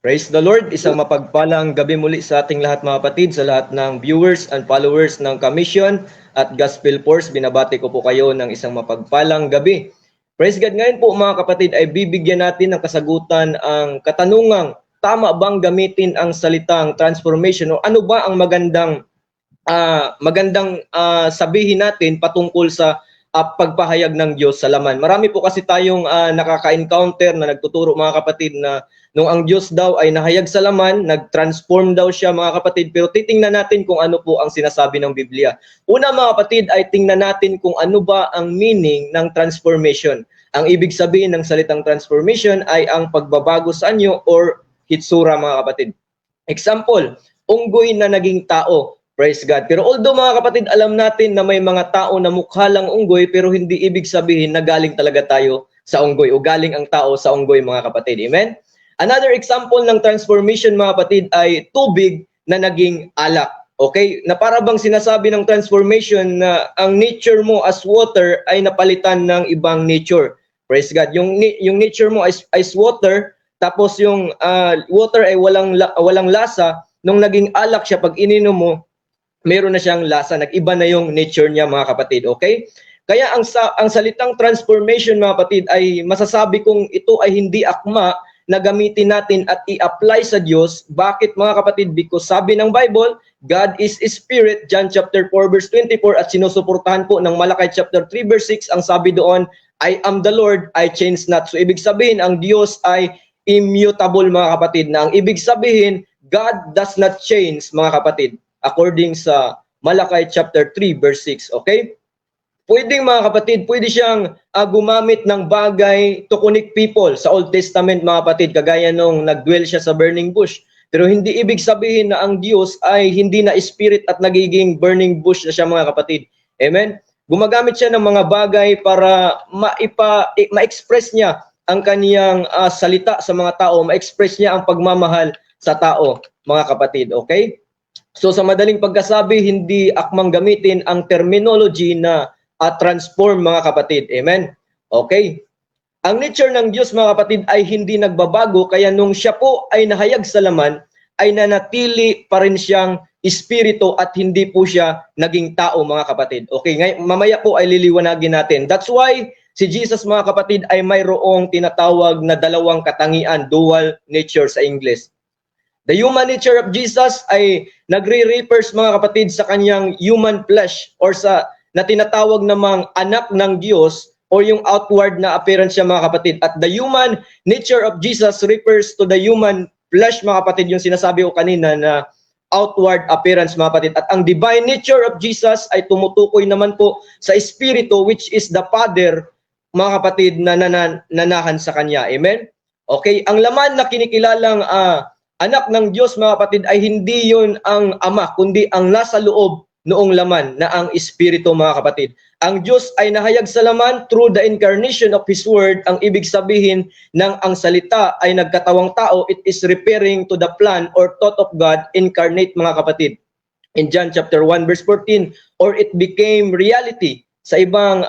Praise the Lord. Isang mapagpalang gabi muli sa ating lahat mga kapatid, sa lahat ng viewers and followers ng Commission at Gospel Force. Binabati ko po kayo ng isang mapagpalang gabi. Praise God. Ngayon po mga kapatid ay bibigyan natin ng kasagutan ang katanungang tama bang gamitin ang salitang transformation o ano ba ang magandang sabihin natin patungkol sa pagpahayag ng Diyos sa laman. Marami po kasi tayong nakaka-encounter na nagtuturo mga kapatid na nung ang Diyos daw ay nahayag sa laman, nag-transform daw siya mga kapatid. Pero titingnan natin kung ano po ang sinasabi ng Biblia. Una mga kapatid ay tingnan natin kung ano ba ang meaning ng transformation. Ang ibig sabihin ng salitang transformation ay ang pagbabago sa anyo or hitsura mga kapatid. Example, unggoy na naging tao. Praise God. Pero although mga kapatid, alam natin na may mga tao na mukha lang unggoy pero hindi ibig sabihin na galing talaga tayo sa unggoy o galing ang tao sa unggoy mga kapatid. Amen? Another example ng transformation mga kapatid ay tubig na naging alak. Okay? Na para bang sinasabi ng transformation na ang nature mo as water ay napalitan ng ibang nature. Praise God. Yung nature mo is water, tapos yung water ay walang lasa. Nung naging alak siya, pag ininom mo, meron na siyang lasa. Nag-iba na yung nature niya mga kapatid. Okay? Kaya ang salitang transformation mga kapatid ay masasabi kong ito ay hindi akma na gamitin natin at i-apply sa Diyos. Bakit mga kapatid? Because sabi ng Bible, God is Spirit, John chapter 4 verse 24, at sinusuportahan po ng Malakay chapter 3 verse 6, ang sabi doon, I am the Lord, I change not. So ibig sabihin, ang Diyos ay immutable mga kapatid, na ang ibig sabihin, God does not change mga kapatid, according sa Malakay chapter 3 verse 6. Okay? Pwedeng mga kapatid, pwede siyang gumamit ng bagay to connect people sa Old Testament mga kapatid, kagaya nung nagdwell siya sa burning bush. Pero hindi ibig sabihin na ang Diyos ay hindi na spirit at nagiging burning bush na siya mga kapatid. Amen? Gumagamit siya ng mga bagay para ma-express niya ang kaniyang salita sa mga tao, ma-express niya ang pagmamahal sa tao mga kapatid. Okay? So sa madaling pagkasabi, hindi akmang gamitin ang terminology na transform mga kapatid. Amen? Okay? Ang nature ng Diyos mga kapatid ay hindi nagbabago, kaya nung siya po ay nahayag sa laman, ay nanatili pa rin siyang espiritu at hindi po siya naging tao mga kapatid. Okay? Ngayon, mamaya po ay liliwanagin natin. That's why si Jesus mga kapatid ay mayroong tinatawag na dalawang katangian, dual nature sa English. The human nature of Jesus ay nagre-refers mga kapatid sa kanyang human flesh or sa na tinatawag namang anak ng Diyos o yung outward na appearance siya mga kapatid. At the human nature of Jesus refers to the human flesh mga kapatid, yung sinasabi ko kanina na outward appearance mga kapatid. At ang divine nature of Jesus ay tumutukoy naman po sa espiritu, which is the Father mga kapatid na nanahan sa kanya. Amen? Okay, ang laman na kinikilalang anak ng Diyos mga kapatid ay hindi yun ang ama, kundi ang nasa loob noong laman na ang espiritu mga kapatid. Ang Diyos ay nahayag sa laman through the incarnation of His Word. Ang ibig sabihin ng ang salita ay nagkatawang tao, it is referring to the plan or thought of God incarnate mga kapatid. In John chapter 1 verse 14, or it became reality. Sa ibang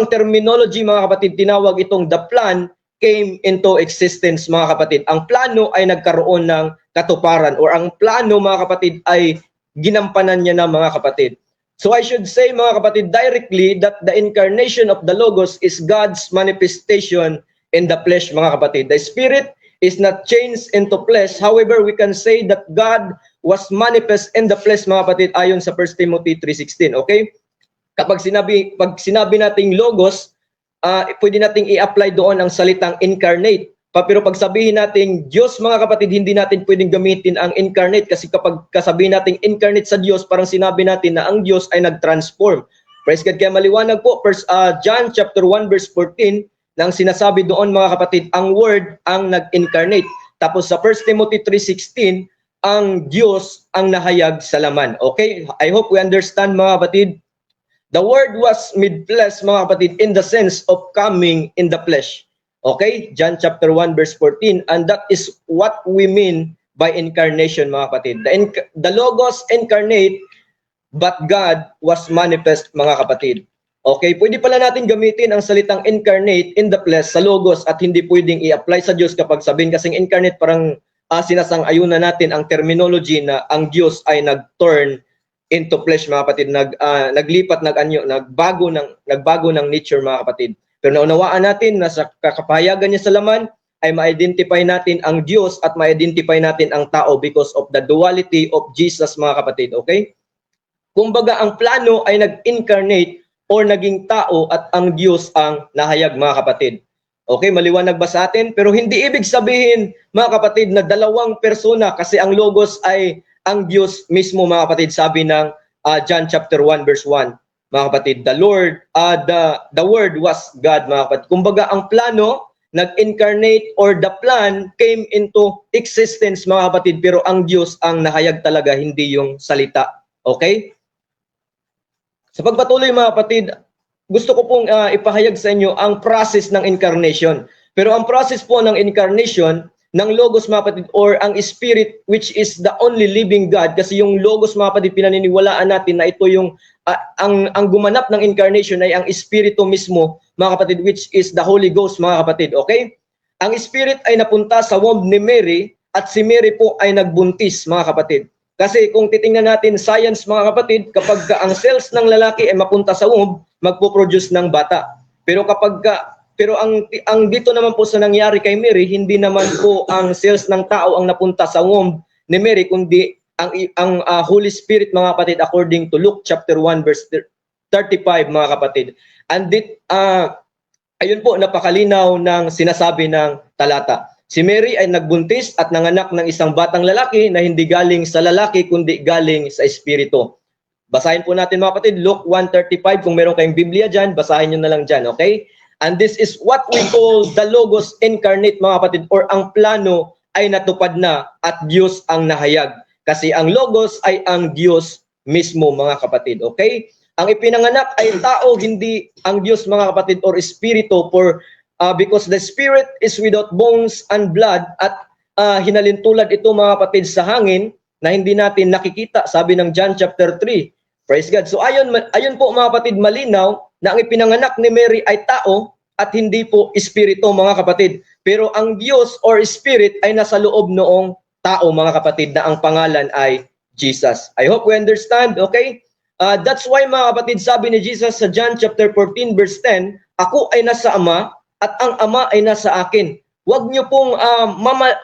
terminology mga kapatid, tinawag itong the plan came into existence mga kapatid. Ang plano ay nagkaroon ng katuparan, or ang plano mga kapatid ay ginampanan niya na mga kapatid. So I should say mga kapatid directly that the incarnation of the Logos is God's manifestation in the flesh mga kapatid. The Spirit is not changed into flesh. However, we can say that God was manifest in the flesh mga kapatid ayon sa 1 Timothy 3:16. Okay? Pag sinabi nating Logos, pwede nating i-apply doon ang salitang incarnate. Pero pag sabihin natin Diyos mga kapatid, hindi natin pwedeng gamitin ang incarnate, kasi kapag kasabihin natin incarnate sa Diyos, parang sinabi natin na ang Diyos ay nag-transform. Praise God. Kaya maliwanag po, John chapter 1 verse 14, nang sinasabi doon mga kapatid, ang Word ang nag-incarnate. Tapos sa 1 Timothy 3:16, ang Diyos ang nahayag sa laman. Okay? I hope we understand mga kapatid. The Word was made flesh mga kapatid in the sense of coming in the flesh. Okay? John chapter 1 verse 14, and that is what we mean by incarnation mga kapatid. The Logos incarnate, but God was manifest mga kapatid. Okay, pwede pala natin gamitin ang salitang incarnate in the flesh sa Logos at hindi pwedeng i-apply sa Diyos kapag sabihin kasing incarnate parang sinasang-ayunan natin ang terminology na ang Diyos ay nag-turn into flesh, mga kapatid, naglipat, nagbago ng nature, mga kapatid. Pero naunawaan natin na sa kakapahayagan niya sa laman ay ma-identify natin ang Diyos at ma-identify natin ang tao because of the duality of Jesus, mga kapatid. Okay? Kumbaga, ang plano ay nag-incarnate or naging tao at ang Diyos ang nahayag, mga kapatid. Okay, maliwanag ba sa atin? Pero hindi ibig sabihin, mga kapatid, na dalawang persona, kasi ang Logos ay ang Diyos mismo, mga kapatid. Sabi ng John chapter 1 verse 1, mga kapatid, the Word was God, mga kapatid. Kumbaga, ang plano nag-incarnate or the plan came into existence, mga kapatid, pero ang Diyos ang nahayag talaga, hindi yung salita. Okay? Sa pagpatuloy, mga kapatid, gusto ko pong ipahayag sa inyo ang process ng incarnation. Pero ang process po ng incarnation ng Logos, mga kapatid, or ang Spirit, which is the only living God, kasi yung Logos, mga kapatid, pinaniniwalaan natin na ito yung ang gumanap ng incarnation ay ang Espiritu mismo, mga kapatid, which is the Holy Ghost, mga kapatid. Okay? Ang Spirit ay napunta sa womb ni Mary at si Mary po ay nagbuntis, mga kapatid. Kasi kung titingnan natin science, mga kapatid, kapag ang cells ng lalaki ay mapunta sa womb, magpo-produce ng bata. Pero ang dito naman po sa nangyari kay Mary, hindi naman po ang cells ng tao ang napunta sa womb ni Mary, kundi ang Holy Spirit, mga kapatid, according to Luke chapter 1 verse 35, mga kapatid. And ayun po, napakalinaw ng sinasabi ng talata. Si Mary ay nagbuntis at nanganak ng isang batang lalaki na hindi galing sa lalaki kundi galing sa Espiritu. Basahin po natin, mga kapatid, Luke 1:35. Kung meron kayong Biblia dyan, basahin nyo na lang dyan, okay? And this is what we call the Logos incarnate, mga kapatid, or ang plano ay natupad na at Diyos ang nahayag. Kasi ang Logos ay ang Diyos mismo, mga kapatid, okay? Ang ipinanganak ay tao, hindi ang Diyos, mga kapatid, or Espiritu, because the Spirit is without bones and blood, at hinalintulad ito, mga kapatid, sa hangin na hindi natin nakikita, sabi ng John chapter 3. Praise God. So ayun po, mga kapatid, malinaw na ang ipinanganak ni Mary ay tao at hindi po espiritu, mga kapatid. Pero ang Diyos or Spirit ay nasa loob noong tao, mga kapatid, na ang pangalan ay Jesus. I hope we understand, okay? That's why, mga kapatid, sabi ni Jesus sa John chapter 14 verse 10, ako ay nasa Ama at ang Ama ay nasa akin. Huwag niyo pong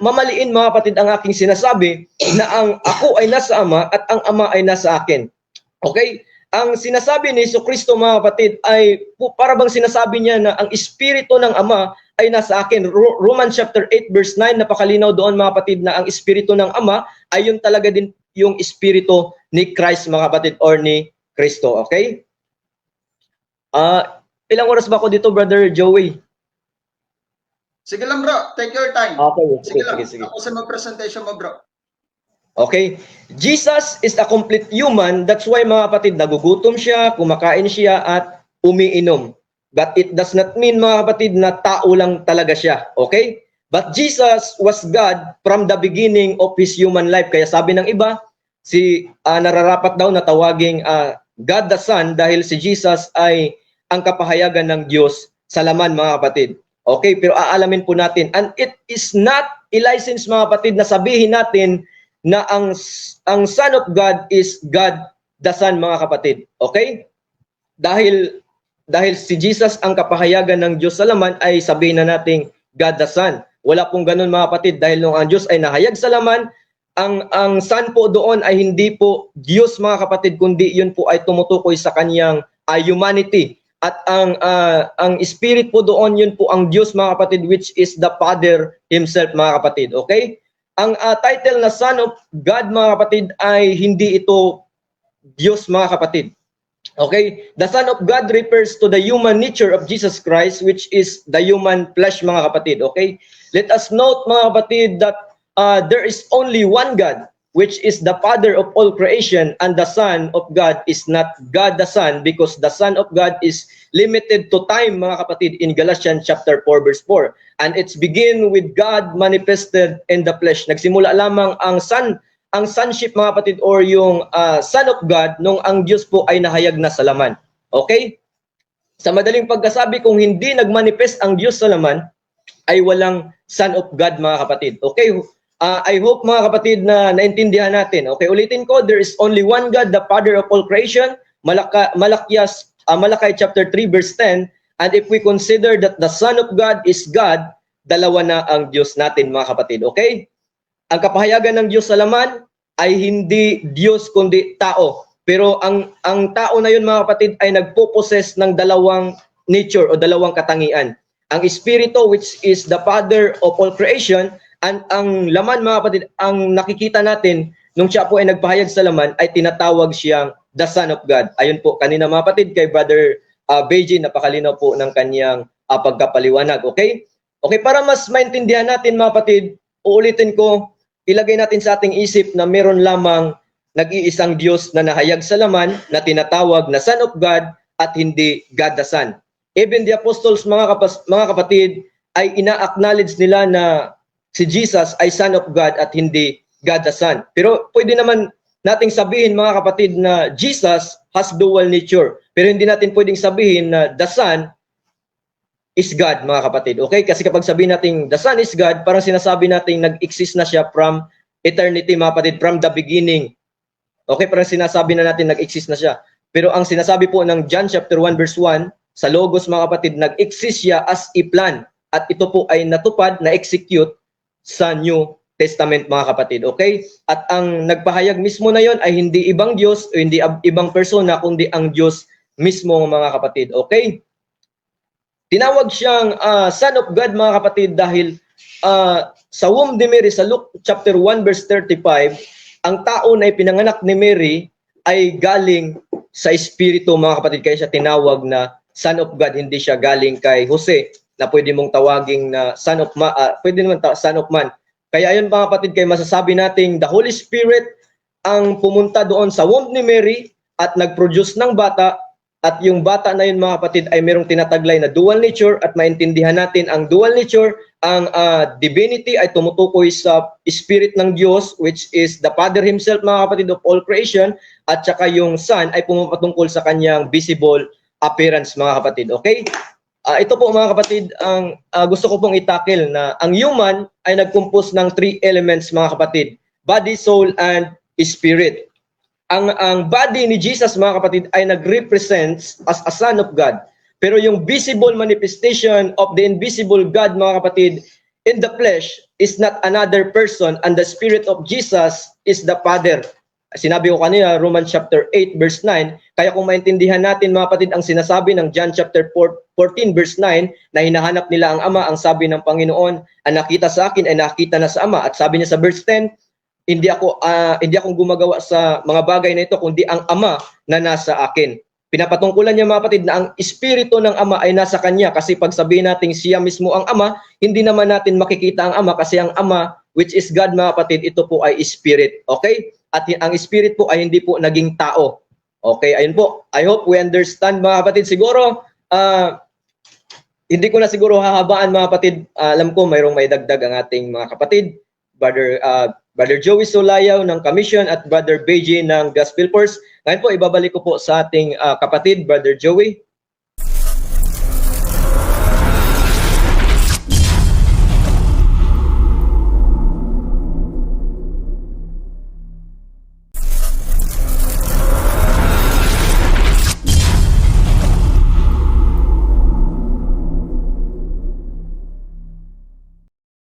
mamaliin, mga kapatid, ang aking sinasabi na ang ako ay nasa Ama at ang Ama ay nasa akin. Okay? Ang sinasabi ni Jesucristo, mga kapatid, ay para bang sinasabi niya na ang Espiritu ng Ama ay nasa akin. Romans chapter 8 verse 9, napakalinaw doon, mga kapatid, na ang Espiritu ng Ama ay yun talaga din yung Espiritu ni Christ, mga kapatid, or ni Kristo. Okay? Ilang oras ba ako dito, Brother Joey? Sige lang, bro. Take your time. Okay, sige. Ako sa mag-presentation mo, bro. Okay? Jesus is a complete human. That's why, mga kapatid, nagugutom siya, kumakain siya, at umiinom. But it does not mean, mga kapatid, na tao lang talaga siya. Okay? But Jesus was God from the beginning of His human life. Kaya sabi ng iba, nararapat daw na tawaging God the Son dahil si Jesus ay ang kapahayagan ng Diyos sa laman, mga kapatid. Okay? Pero aalamin po natin. And it is not a license, mga kapatid, na sabihin natin na ang Son of God is God the Son, mga kapatid. Okay? Dahil si Jesus ang kapahayagan ng Diyos sa laman, ay sabihin na nating God the Son. Wala pong ganun, mga kapatid, dahil nung ang Diyos ay nahayag sa laman, ang Son po doon ay hindi po Diyos, mga kapatid, kundi yun po ay tumutukoy sa kanyang humanity. At ang Spirit po doon, yun po ang Diyos, mga kapatid, which is the Father Himself, mga kapatid. Okay? Ang title na Son of God, mga kapatid, ay hindi ito Diyos, mga kapatid. Okay? The Son of God refers to the human nature of Jesus Christ, which is the human flesh, mga kapatid. Okay? Let us note, mga kapatid, that there is only one God, which is the Father of all creation, and the Son of God is not God the Son, because the Son of God is limited to time, mga kapatid, in Galatians chapter 4 verse 4. And it's begin with God manifested in the flesh. Nagsimula lamang ang sonship, mga kapatid, or yung Son of God nung ang Diyos po ay nahayag na sa laman. Okay? Sa madaling pagkasabi, kung hindi nagmanifest ang Diyos sa laman, ay walang Son of God, mga kapatid. Okay? I hope mga kapatid na naintindihan natin. Okay, ulitin ko, there is only one God, the Father of all creation. Malakay chapter 3 verse 10. And if we consider that the Son of God is God, dalawa na ang Diyos natin mga kapatid. Okay? Ang kapahayagan ng Diyos sa laman ay hindi Diyos kundi tao. Pero ang tao na yun mga kapatid ay nagpo-possess ng dalawang nature o dalawang katangian. Ang Espiritu, which is the Father of all creation, and ang laman mga kapatid, ang nakikita natin nung siya po ay nagpahayag sa laman ay tinatawag siyang the Son of God. Ayun po, kanina mga kapatid, kay Brother Beji, napakalinaw po ng kanyang pagkapaliwanag. Okay? Okay, para mas maintindihan natin mga kapatid, uulitin ko, ilagay natin sa ating isip na meron lamang nag-iisang Diyos na nahayag sa laman na tinatawag na Son of God at hindi God the Son. Even the apostles, mga kapatid, ay ina-acknowledge nila na si Jesus ay Son of God at hindi God the Son. Pero pwede naman nating sabihin mga kapatid na Jesus has dual nature. Pero hindi natin pwedeng sabihin na the Son is God mga kapatid. Okay? Kasi kapag sabihin natin the Son is God, parang sinasabi natin nag-exist na siya from eternity mga kapatid, from the beginning. Okay? Parang sinasabi na natin nag-exist na siya. Pero ang sinasabi po ng John chapter 1 verse 1, sa Logos mga kapatid, nag-exist siya as a plan. At ito po ay natupad, na-execute sa New Testament mga kapatid. Okay? At ang nagpahayag mismo na yon ay hindi ibang Diyos o hindi ibang persona, kundi ang Diyos mismo mga kapatid. Okay? Tinawag siyang Son of God mga kapatid dahil sa womb ni Mary, sa Luke chapter 1 verse 35, ang tao na ipinanganak ni Mary ay galing sa Espiritu mga kapatid. Kaya siya tinawag na Son of God, hindi siya galing kay Jose na pwede mong tawaging na Son of Man, pwede naman Son of Man. Kaya ayun mga kapatid, kaya masasabi nating the Holy Spirit ang pumunta doon sa womb ni Mary at nag-produce ng bata, at yung bata na yun mga kapatid ay merong tinataglay na dual nature. At maintindihan natin ang dual nature, ang divinity ay tumutukoy sa Spirit ng Diyos, which is the Father Himself mga kapatid of all creation, at saka yung Son ay pumapatungkol sa kanyang visible appearance mga kapatid. Okay? Ito po mga kapatid, ang gusto ko pong itakil na ang human ay nag-compose ng 3 elements mga kapatid: body, soul, and spirit. Ang body ni Jesus mga kapatid ay nag-represents as a Son of God. Pero yung visible manifestation of the invisible God mga kapatid in the flesh is not another person, and the Spirit of Jesus is the Father. Sinabi ko kanina, Romans chapter 8 verse 9, kaya kung maintindihan natin mga kapatid ang sinasabi ng John chapter 14 verse 9 na hinahanap nila ang Ama, ang sabi ng Panginoon, ang nakita sa akin ay nakita na sa Ama. At sabi niya sa verse 10, hindi ako gumagawa sa mga bagay na ito kundi ang Ama na nasa akin. Pinapatungkulan niya mga kapatid na ang Espiritu ng Ama ay nasa kanya, kasi pag sabihin natin siya mismo ang Ama, hindi naman natin makikita ang Ama, kasi ang Ama, which is God mga kapatid, ito po ay Spirit. Okay? At ang Spirit po ay hindi po naging tao. Okay, ayun po. I hope we understand mga kapatid. Siguro, hindi ko na siguro hahabaan mga kapatid. Alam ko mayroong may dagdag ang ating mga kapatid. Brother Joey Solayaw ng Commission at Brother Beji ng Gospel Force. Ngayon po, ibabalik ko po sa ating kapatid, Brother Joey.